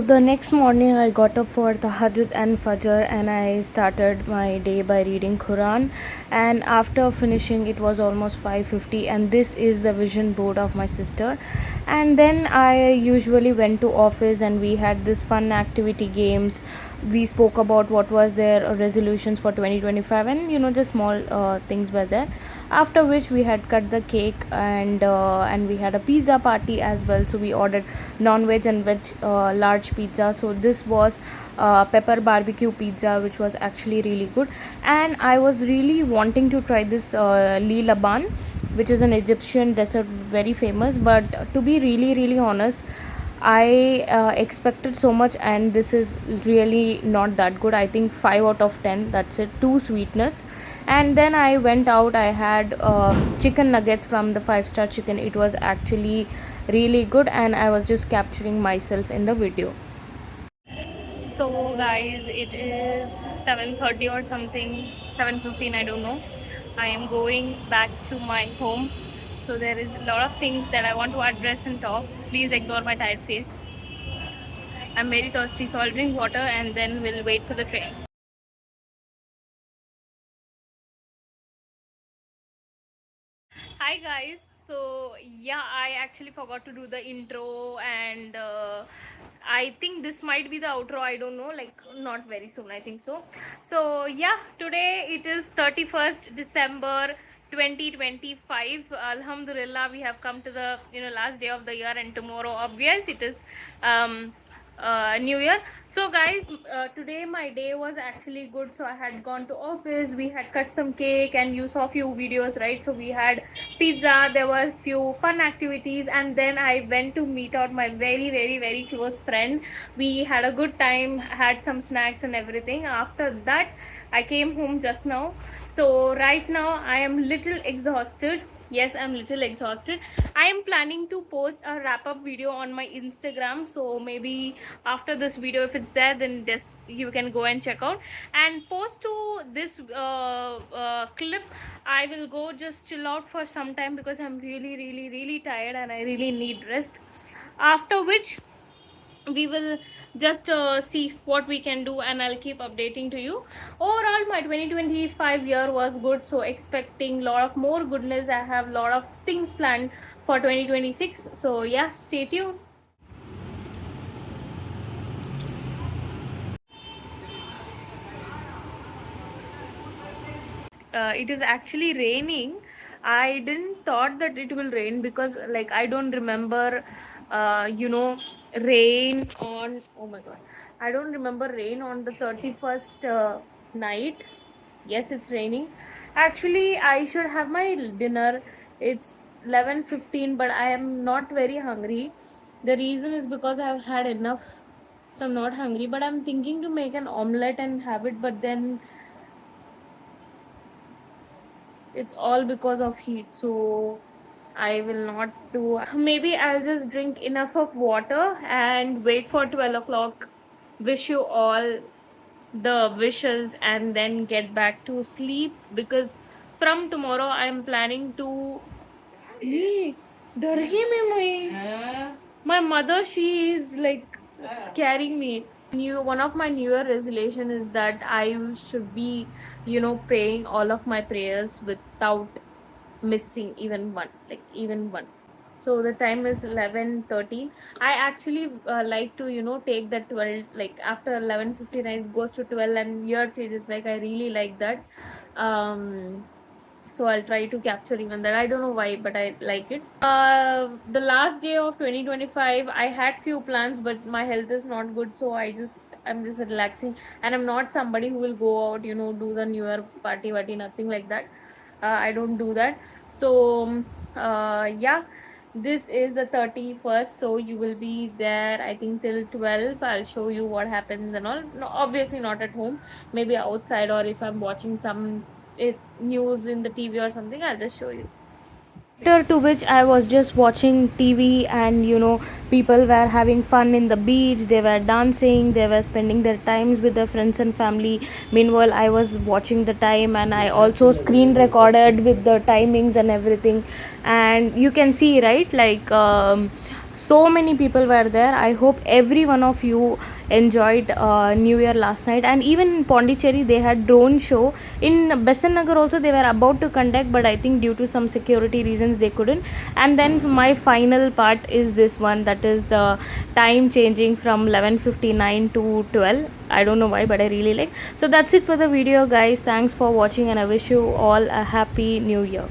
the next morning I got up for Tahajjud and Fajr, and I started my day by reading Quran. And after finishing, it was almost 5:50, and this is the vision board of my sister. And then I usually went to office, and we had this fun activity games. We spoke about what was their resolutions for 2025, and just small things were there. After which we had cut the cake, and we had a pizza party as well. So we ordered non-veg and veg large pizza. So this was pepper barbecue pizza, which was actually really good. And I was really wanting to try this Li Laban, which is an Egyptian dessert, very famous. But to be really honest, I expected so much, and this is really not that good. I think 5 out of 10. That's it. Too sweetness. And then I went out. I had chicken nuggets from the 5-star chicken. It was actually really good, and I was just capturing myself in the video. So guys, it is 7:30 or something, 7:15, I don't know. I am going back to my home. So there is a lot of things that I want to address and talk. Please ignore my tired face. I'm very thirsty, so I'll drink water and then we'll wait for the train. Hi guys. So yeah, I actually forgot to do the intro, and I think this might be the outro. I don't know, like not very soon, I think so. So yeah, today it is 31st December 2025. Alhamdulillah, we have come to the last day of the year, and tomorrow obvious it is New Year. So guys, today my day was actually good. So I had gone to office, we had cut some cake, and you saw few videos, right? So we had pizza, there were few fun activities, and then I went to meet out my very close friend. We had a good time, had some snacks and everything. After that I came home just now. So right now I am little exhausted. Yes, I'm little exhausted. I am planning to post a wrap-up video on my Instagram. So maybe after this video, if it's there, then this you can go and check out. And post to this clip, I will go just chill out for some time because I'm really tired and I really need rest. After which we will just see what we can do, and I'll keep updating to you. Overall, my 2025 year was good, so expecting lot of more goodness. I have lot of things planned for 2026. So yeah, stay tuned. It is actually raining. I didn't thought that it will rain because like I don't remember rain on, oh my god, I don't remember rain on the 31st night. Yes, it's raining. Actually, I should have my dinner. It's 11:15, but I am not very hungry. The reason is because I've had enough, so I'm not hungry. But I'm thinking to make an omelette and have it, but then it's all because of heat, so I will not do. Maybe I'll just drink enough of water and wait for 12 o'clock. Wish you all the wishes and then get back to sleep, because from tomorrow I'm planning to. My mother, she is like scaring me. One of my New Year resolution is that I should be, praying all of my prayers without missing even one, like even one. So the time is 11:13. I actually like to take that 12, like after 11:59 it goes to 12 and year changes. Like I really like that. So I'll try to capture even that. I don't know why, but I like it. The last day of 2025, I had few plans, but my health is not good, so I'm just relaxing, and I'm not somebody who will go out, do the New Year party, nothing like that. I don't do that. So yeah, this is the 31st, so you will be there I think till 12. I'll show you what happens and all. No, obviously not at home, maybe outside, or if I'm watching some news in the TV or something, I'll just show you. After to which I was just watching TV, and people were having fun in the beach, they were dancing, they were spending their times with their friends and family. Meanwhile, I was watching the time, and I also screen recorded with the timings and everything. And you can see, right, like So many people were there. I hope every one of you enjoyed New Year last night. And even in Pondicherry, they had drone show. In Besant Nagar also, they were about to conduct, but I think due to some security reasons, they couldn't. And then my final part is this one, that is the time changing from 11:59 to 12. I don't know why, but I really like. So that's it for the video, guys. Thanks for watching, and I wish you all a happy New Year.